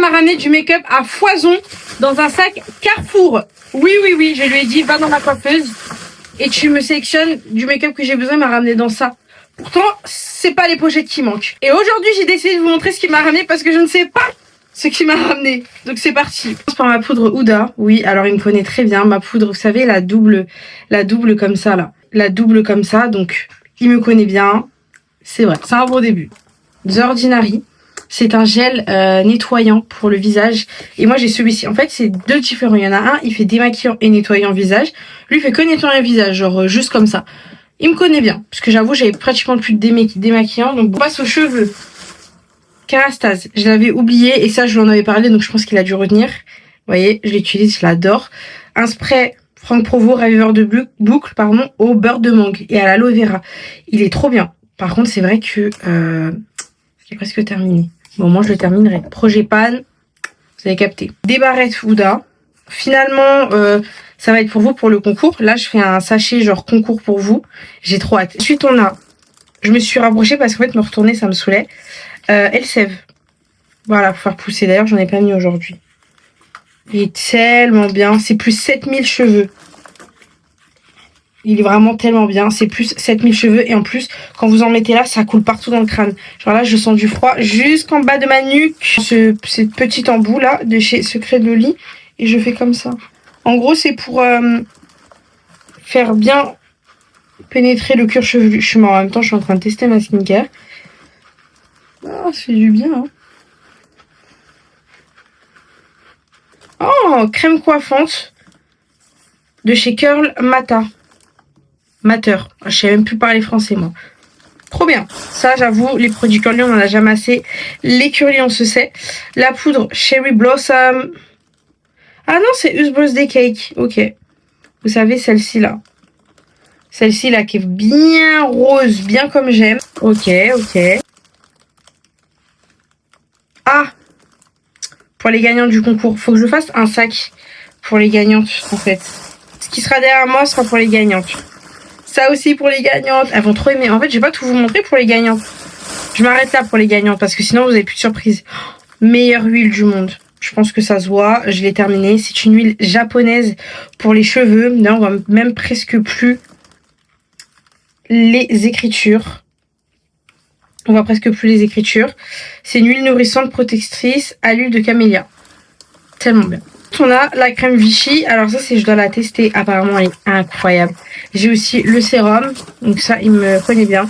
m'a ramené du make-up à foison dans un sac Carrefour. Oui, je lui ai dit, va dans ma coiffeuse et tu me sélectionnes du make-up que j'ai besoin, il m'a ramené dans ça. Pourtant, c'est pas les pochettes qui manquent. Et aujourd'hui, j'ai décidé de vous montrer ce qu'il m'a ramené parce que je ne sais pas ce qu'il m'a ramené. Donc c'est parti. Je prends ma poudre Huda. Oui, alors il me connaît très bien. Ma poudre, vous savez, la double comme ça, là. La double comme ça, donc il me connaît bien. C'est vrai, c'est un bon début. The Ordinary. C'est un gel nettoyant pour le visage. Et moi, j'ai celui-ci. En fait, c'est deux différents. Il y en a un, il fait démaquillant et nettoyant visage. Lui, il fait que nettoyant visage, genre juste comme ça. Il me connaît bien. Parce que j'avoue, j'avais pratiquement plus de démaquillant. Donc, on passe aux cheveux. Kerastase. Je l'avais oublié. Et ça, je lui en avais parlé. Donc, je pense qu'il a dû retenir. Vous voyez, je l'utilise. Je l'adore. Un spray Franck Provo, raviveur de boucle, pardon, au beurre de mangue et à l'aloe vera. Il est trop bien. Par contre, c'est vrai que... j'ai presque terminé. Bon, moi, je le terminerai. Projet Pan. Vous avez capté. Des barrettes Huda. Finalement... ça va être pour vous pour le concours. Là, je fais un sachet genre concours pour vous. J'ai trop hâte. Ensuite, on a... Je me suis rapprochée parce qu'en fait, me retourner, ça me saoulait. Elseve. Voilà, pour faire pousser. D'ailleurs, j'en ai pas mis aujourd'hui. Il est tellement bien. C'est plus 7000 cheveux. Il est vraiment tellement bien. C'est plus 7000 cheveux. Et en plus, quand vous en mettez là, ça coule partout dans le crâne. Genre là, je sens du froid jusqu'en bas de ma nuque. Cette petite embout là, de chez Secret de Loli. Et je fais comme ça. En gros, c'est pour faire bien pénétrer le cuir chevelu. En même temps, je suis en train de tester ma skincare. Ah, ça fait du bien. Hein. Oh, crème coiffante de chez Curl Matter. Je sais même plus parler français, moi. Trop bien. Ça, j'avoue, les produits curly, on en a jamais assez. Les curly, on se sait. La poudre Cherry Blossom... Ah non, c'est Whose Birthday Cake. Ok. Vous savez, celle-ci là. Celle-ci là qui est bien rose, bien comme j'aime. Ok. Ah, pour les gagnants du concours. Faut que je fasse un sac pour les gagnantes, en fait. Ce qui sera derrière moi sera pour les gagnantes. Ça aussi pour les gagnantes. Elles vont trop aimer. En fait, je vais pas tout vous montrer pour les gagnantes. Je m'arrête là pour les gagnantes parce que sinon, vous avez plus de surprise. Meilleure huile du monde. Je pense que ça se voit. Je l'ai terminé. C'est une huile japonaise pour les cheveux. Là, on voit même presque plus les écritures. On voit presque plus les écritures. C'est une huile nourrissante protectrice à l'huile de camélia. Tellement bien. On a la crème Vichy. Alors ça, je dois la tester. Apparemment, elle est incroyable. J'ai aussi le sérum. Donc ça, il me connaît bien.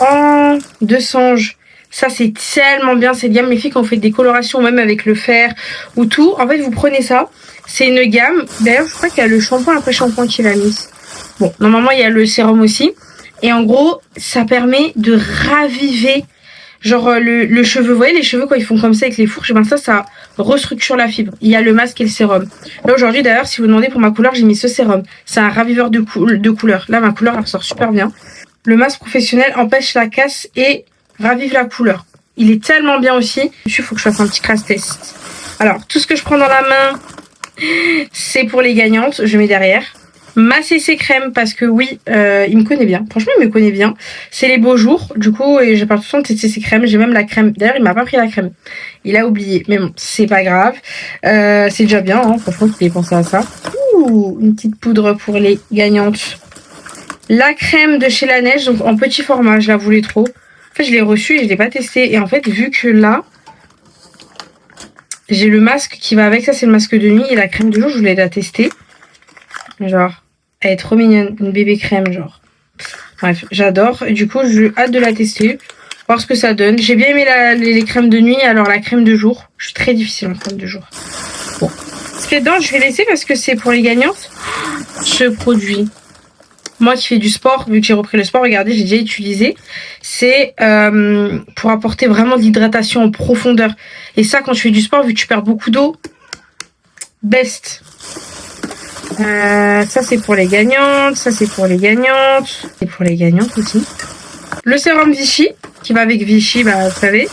Oh, de songe. Ça, c'est tellement bien, cette gamme. Les filles, quand vous faites des colorations, même avec le fer ou tout, en fait, vous prenez ça. C'est une gamme. D'ailleurs, je crois qu'il y a le shampoing après shampoing qui l'a mis. Bon, normalement, il y a le sérum aussi. Et en gros, ça permet de raviver, genre, le cheveu. Vous voyez, les cheveux, quand ils font comme ça avec les fourches, ben ça restructure la fibre. Il y a le masque et le sérum. Là, aujourd'hui, d'ailleurs, si vous demandez pour ma couleur, j'ai mis ce sérum. C'est un raviveur de couleur. Là, ma couleur, elle ressort super bien. Le masque professionnel empêche la casse et... ravive la couleur. Il est tellement bien aussi. Il faut que je fasse un petit crash test. Alors, tout ce que je prends dans la main, c'est pour les gagnantes. Je mets derrière. Ma CC crème, parce que oui, il me connaît bien. Franchement, il me connaît bien. C'est les beaux jours. Du coup, et je parle tout le temps de cette CC crème. J'ai même la crème. D'ailleurs, il m'a pas pris la crème. Il a oublié. Mais bon, c'est pas grave. C'est déjà bien, hein. Franchement, qu'il ait pensé à ça. Ouh, une petite poudre pour les gagnantes. La crème de chez La Neige, donc en petit format. Je la voulais trop. En fait, je l'ai reçu et je l'ai pas testé. Et en fait, vu que là, j'ai le masque qui va avec. Ça, c'est le masque de nuit. Et la crème de jour, je voulais la tester. Genre, elle est trop mignonne. Une bébé crème, genre. Bref, j'adore. Et du coup, j'ai hâte de la tester. Voir ce que ça donne. J'ai bien aimé les crèmes de nuit. Alors, la crème de jour. Je suis très difficile en crème de jour. Bon. Ce qu'il y a dedans, je vais laisser parce que c'est pour les gagnantes. Ce produit. Moi qui fais du sport, vu que j'ai repris le sport, regardez, j'ai déjà utilisé. C'est pour apporter vraiment de l'hydratation en profondeur. Et ça, quand tu fais du sport, vu que tu perds beaucoup d'eau, best. Ça, c'est pour les gagnantes. Ça, c'est pour les gagnantes. Et pour les gagnantes aussi. Le sérum Vichy, qui va avec Vichy, bah, vous savez.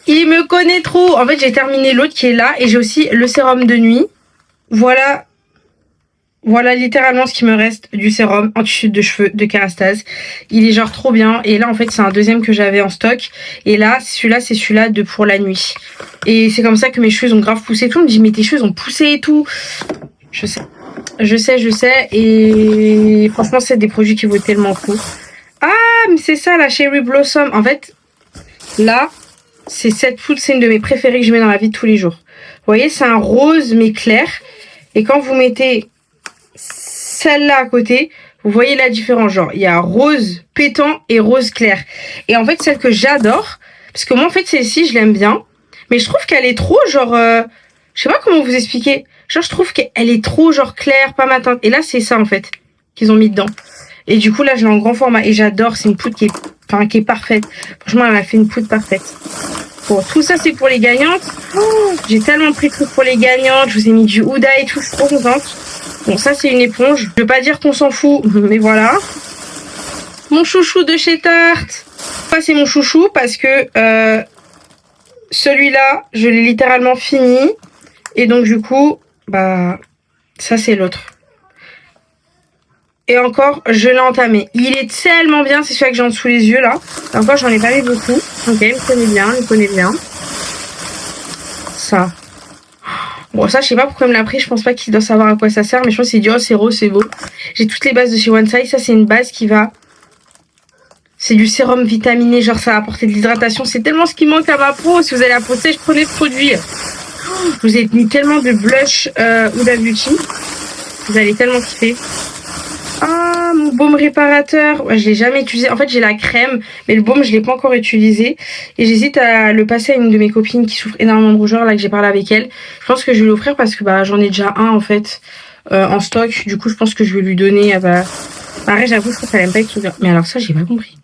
Il me connaît trop. En fait, j'ai terminé l'autre qui est là. Et j'ai aussi le sérum de nuit. Voilà Voilà littéralement ce qui me reste du sérum anti-chute de cheveux de Kérastase. Il est genre trop bien. Et là en fait c'est un deuxième que j'avais en stock. Et là celui-là c'est celui-là de pour la nuit. Et c'est comme ça que mes cheveux ont grave poussé. Tout le monde me dit mais tes cheveux ont poussé et tout. Je sais. Je sais. Et franchement c'est des produits qui vaut tellement le coup. Ah mais c'est ça la Cherry Blossom. En fait là c'est cette poudre. C'est une de mes préférées que je mets dans la vie de tous les jours. Vous voyez c'est un rose mais clair. Et quand vous mettez celle-là à côté, vous voyez la différence. Genre, il y a rose pétant et rose clair. Et en fait, celle que j'adore, parce que moi, en fait, celle-ci, je l'aime bien. Mais je trouve qu'elle est trop, genre... je sais pas comment vous expliquer. Genre, je trouve qu'elle est trop, genre, claire, pas ma teinte. Et là, c'est ça, en fait, qu'ils ont mis dedans. Et du coup, là, je l'ai en grand format. Et j'adore. C'est une poudre qui est parfaite. Franchement, elle m'a fait une poudre parfaite. Bon, tout ça, c'est pour les gagnantes. Oh, j'ai tellement pris de trucs pour les gagnantes. Je vous ai mis du Huda et tout. Je suis trop contente. Bon, ça, c'est une éponge. Je veux pas dire qu'on s'en fout, mais voilà. Mon chouchou de chez Tarte. Ça, c'est mon chouchou parce que celui-là, je l'ai littéralement fini. Et donc, du coup, bah, ça, c'est l'autre. Et encore, je l'ai entamé. Il est tellement bien. C'est celui que j'ai en dessous les yeux, là. Et encore, j'en ai pas mis beaucoup. Ok, il me connaît bien, il me connaît bien. Ça. Bon, ça, je sais pas pourquoi il me l'a pris. Je pense pas qu'il doit savoir à quoi ça sert. Mais je pense qu'il dit, oh, c'est rose, c'est beau. J'ai toutes les bases de chez One Size. Ça, c'est une base qui va... C'est du sérum vitaminé. Genre, ça va apporter de l'hydratation. C'est tellement ce qui manque à ma peau. Si vous allez apporter, je prenais ce produit. Je vous ai mis tellement de blush Huda Beauty. Vous allez tellement kiffer. Ah, mon baume réparateur. Ouais, je l'ai jamais utilisé. En fait, j'ai la crème, mais le baume, je l'ai pas encore utilisé. Et j'hésite à le passer à une de mes copines qui souffre énormément de rougeur, là, que j'ai parlé avec elle. Je pense que je vais l'offrir parce que bah j'en ai déjà un, en fait, en stock. Du coup, je pense que je vais lui donner. Pareil, j'avoue, je pense qu'elle aime pas être mais alors ça, j'ai pas compris.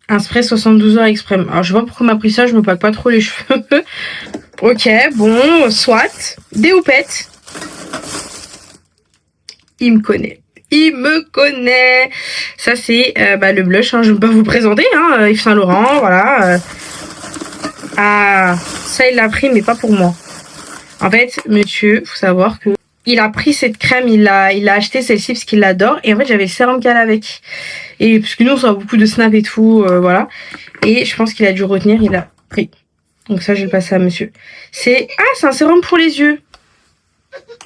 Un spray 72 heures extrême. Alors, je vois pourquoi m'a pris ça, je me pack pas trop les cheveux. Ok, bon, soit. Des houpettes. Il me connaît. Il me connaît. Ça, c'est le blush. Hein. Je ne vais pas vous le présenter. Hein. Yves Saint Laurent, voilà. Ah, ça, il l'a pris, mais pas pour moi. En fait, monsieur, faut savoir que il a pris cette crème, il a acheté celle-ci parce qu'il l'adore. Et en fait, j'avais le sérum qu'elle avec. Et parce que nous, on sort beaucoup de snap et tout, voilà. Et je pense qu'il a dû retenir, il a pris. Donc ça, je vais le passer à monsieur. C'est un sérum pour les yeux.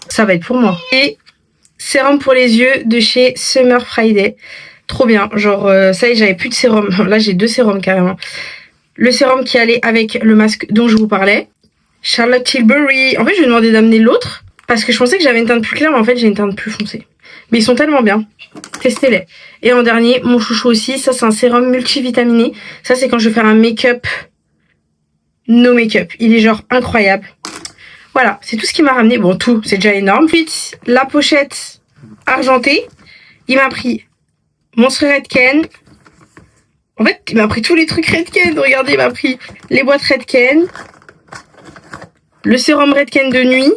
Ça va être pour moi. Et sérum pour les yeux de chez Summer Friday. Trop bien. Genre, ça y est, j'avais plus de sérum. Là, j'ai 2 sérums carrément. Le sérum qui allait avec le masque dont je vous parlais. Charlotte Tilbury. En fait, je lui ai demandé d'amener l'autre. Parce que je pensais que j'avais une teinte plus claire, mais en fait, j'ai une teinte plus foncée. Mais ils sont tellement bien. Testez-les. Et en dernier, mon chouchou aussi. Ça, c'est un sérum multivitaminé. Ça, c'est quand je vais faire un make-up. No make-up. Il est genre incroyable. Voilà, c'est tout ce qu'il m'a ramené. Bon, tout, c'est déjà énorme. Ensuite, la pochette argentée. Il m'a pris mon spray Redken. En fait, il m'a pris tous les trucs Redken. Regardez, il m'a pris les boîtes Redken. Le sérum Redken de nuit.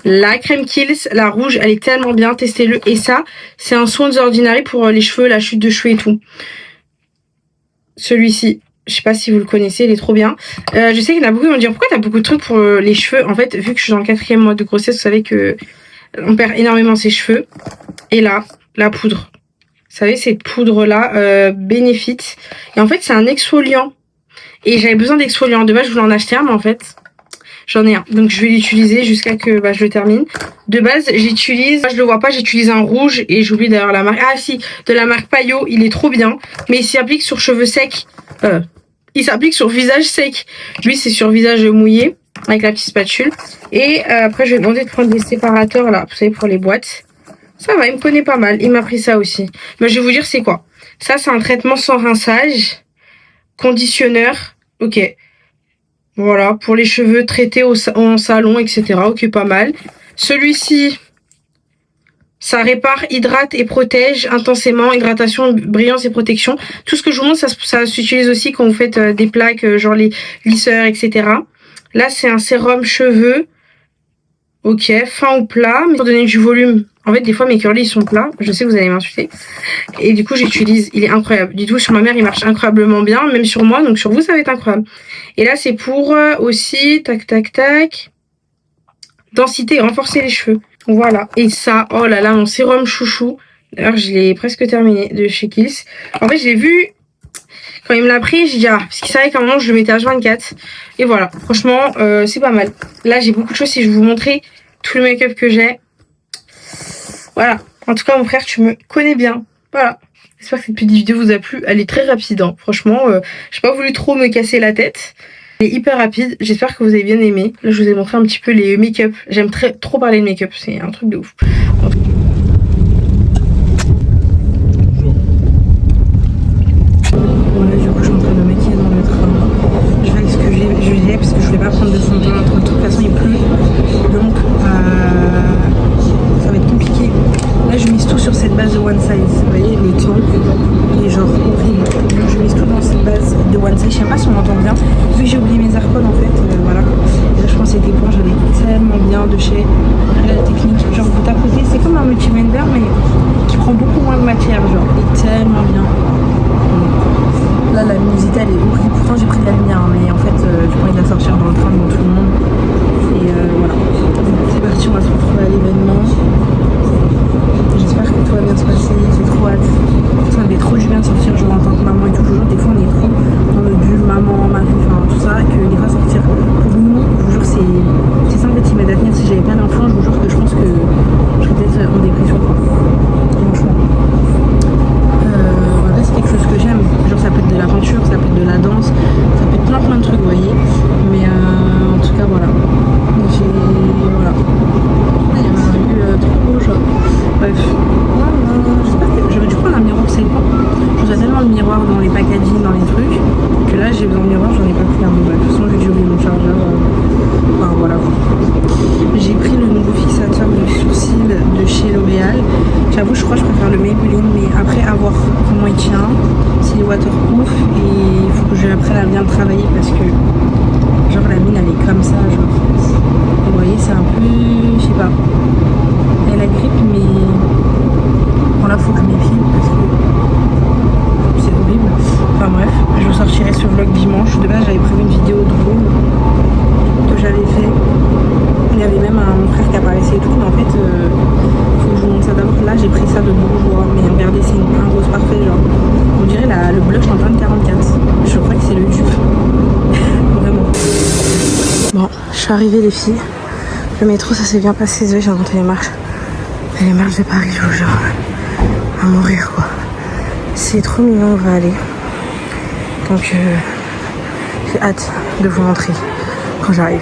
La crème Kills, la rouge, elle est tellement bien. Testez-le. Et ça, c'est un soin Ordinary pour les cheveux, la chute de cheveux et tout. Celui-ci. Je sais pas si vous le connaissez, il est trop bien. Je sais qu'il y en a beaucoup qui vont me dire pourquoi t'as beaucoup de trucs pour les cheveux. En fait, vu que je suis dans le 4e mois de grossesse, vous savez que on perd énormément ses cheveux. Et là, la poudre. Vous savez, cette poudre-là, Benefit. Et en fait, c'est un exfoliant. Et j'avais besoin d'exfoliant. De base, je voulais en acheter un, mais en fait, j'en ai un. Donc, je vais l'utiliser jusqu'à que je le termine. De base, j'utilise, je le vois pas, j'utilise un rouge. Et j'oublie d'ailleurs la marque. Ah si, de la marque Payot. Il est trop bien. Mais il s'applique sur cheveux secs. Il s'applique sur visage sec. Lui, c'est sur visage mouillé, avec la petite spatule. Et après, je vais demander de prendre des séparateurs, là, vous savez, pour les boîtes. Ça va, il me connaît pas mal. Il m'a pris ça aussi. Mais je vais vous dire, c'est quoi. Ça, c'est un traitement sans rinçage. Conditionneur. Ok. Voilà, pour les cheveux traités en salon, etc. Ok, pas mal. Celui-ci... Ça répare, hydrate et protège intensément. Hydratation, brillance et protection. Tout ce que je vous montre, ça s'utilise aussi quand vous faites des plaques, genre les lisseurs, etc. Là, c'est un sérum cheveux. Ok, fin ou plat, mais pour donner du volume. En fait, des fois, mes curly, ils sont plats. Je sais que vous allez m'insulter. Et du coup, j'utilise. Il est incroyable. Du tout, sur ma mère, il marche incroyablement bien. Même sur moi. Donc, sur vous, ça va être incroyable. Et là, c'est pour aussi... Tac, tac, tac. densité, renforcer les cheveux. Voilà. Et ça, oh là là, mon sérum chouchou. D'ailleurs, je l'ai presque terminé de chez Kiehl's. En fait, je l'ai vu quand il me l'a pris, j'ai dit ah, parce qu'il savait qu'à un moment je le mettais à H24. Et voilà, franchement, c'est pas mal. Là, j'ai beaucoup de choses. Si je vous montrais tout le make-up que j'ai. Voilà. En tout cas, mon frère, tu me connais bien. Voilà. J'espère que cette petite vidéo vous a plu. Elle est très rapide, hein. Franchement, j'ai pas voulu trop me casser la tête. Elle est hyper rapide. J'espère que vous avez bien aimé. Là, je vous ai montré un petit peu les make-up. J'aime trop parler de make-up. C'est un truc de ouf. Voilà, du coup, je suis en train de me maquiller dans le train. Je vais avec ce que j'ai parce que je voulais pas prendre de fond de teint entre tout. De toute façon, il pleut. Donc, ça va être compliqué. Là, je mise tout sur cette base de One Size. Vous voyez, le temps est genre horrible. Donc, je mise tout dans cette base de One Size. Je sais pas si on m'entend bien. Vu que j'ai oublié mes AirPods, en fait, voilà. Et là, je pense que cette éponge, elle est tellement bien de chez Real Technique. Genre, vous tapotez, c'est comme un multi-blender, mais qui prend beaucoup moins de matière. Genre, il est tellement bien. Là, la luminosité, elle est horrible. Pourtant, j'ai pris de la lumière, hein, mais en fait, j'ai pas envie de la sortir dans le train devant tout le monde. Et voilà. C'est parti, on va se retrouver à l'événement. J'espère que tout va bien se passer. J'ai trop hâte. Ça me fait trop du bien de sortir, genre en tant que maman et tout. Toujours, des fois, on est trop dans le bulle, maman, mari, enfin tout ça, que des fois, sortir pour nous, je vous jure, c'est simple et timide à tenir. Si j'avais pas d'enfant, je vous jure que je pense que je serais peut-être en dépression, quoi. Franchement. Voilà, c'est quelque chose que j'aime. Genre, ça peut être de la peinture, ça peut être de la danse, ça peut être plein de trucs, vous voyez. Mais en tout cas, voilà. Voilà. Il y en a eu trop beau, genre. Bref. Voilà. J'espère que j'aurais dû prendre un miroir, c'est quoi. Je vous ai tellement le miroir dans les packaging, dans les trucs, que là, j'ai besoin de miroir, j'en ai pas pris un. Bref, de toute façon, j'ai dû oublier mon chargeur. Enfin, voilà. J'ai pris le nouveau fixateur de sourcils de chez L'Oréal. J'avoue, je crois que je préfère le Maybelline, mais après, à voir comment il tient, s'il est waterproof, et il faut que j'apprenne à bien le travailler parce que, genre, la mine, elle est comme ça, genre. Vous voyez, c'est un peu, je sais pas. Elle a grippe, mais bon, là, faut que je m'épile parce que c'est horrible. Enfin, bref, je vous sortirai ce vlog dimanche. De base, j'avais prévu une vidéo drôle que j'avais fait. Il y avait même mon frère qui apparaissait et tout, mais en fait, faut que je vous montre ça d'abord. Là, j'ai pris ça de bourgeois, mais regardez, c'est un rose parfait, genre. On dirait le blush en 2044. Je crois que c'est le dupe. Vraiment. Bon, je suis arrivée, les filles. Le métro, ça s'est bien passé. Désolée, j'ai monté les marches. Et les marches de Paris, je vous jure. À mourir, quoi. C'est trop mignon, on va aller. Donc, j'ai hâte de vous montrer quand j'arrive.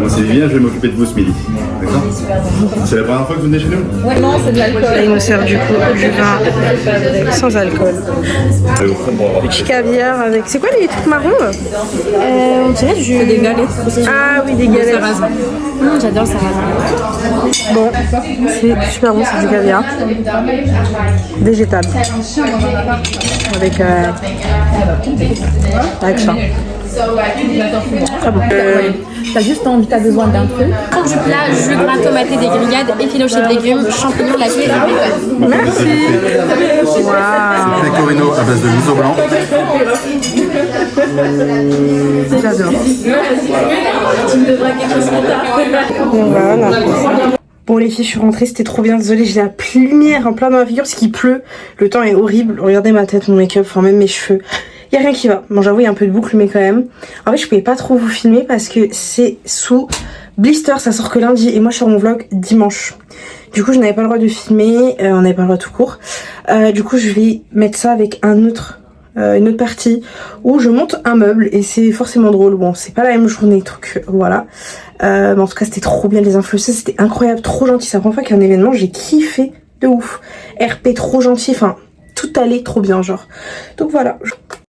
Moi c'est Vivien, je vais m'occuper de vous ce midi. D'accord? C'est la première fois que vous venez chez nous? Ouais, non, c'est de l'alcool. Là, il me sert du coup du vin sans alcool. Petit caviar avec. C'est quoi les trucs marrons? On dirait du. C'est des galettes. Ah oui, des galettes. J'adore sarrasin. Bon, c'est super bon, c'est du caviar végétal. Avec ça. Très bon. T'as juste envie, t'as besoin d'un truc. Du plat, jus gras, tomaté, des grillades, effiloché de légumes, champignons, la clé et bacon. Merci. Wow. Pecorino à base de miso blanc. J'adore. Voilà. Bon les filles, je suis rentrée, c'était trop bien. Désolée, j'ai la lumière en plein dans la figure parce qu'il pleut. Le temps est horrible. Regardez ma tête, mon make-up, enfin même mes cheveux. Y a rien qui va. Bon, j'avoue, il y a un peu de boucle, mais quand même. En fait, je pouvais pas trop vous filmer parce que c'est sous blister. Ça sort que lundi et moi, je suis sur mon vlog dimanche. Du coup, je n'avais pas le droit de filmer. On n'avait pas le droit tout court. Du coup, je vais mettre ça avec une autre partie où je monte un meuble et c'est forcément drôle. Bon, c'est pas la même journée, truc, voilà. Mais en tout cas, c'était trop bien. Les influenceuses, c'était incroyable, trop gentil. C'est la première fois qu'il y a un événement, j'ai kiffé de ouf. RP trop gentil, enfin, tout allait trop bien, genre. Donc voilà.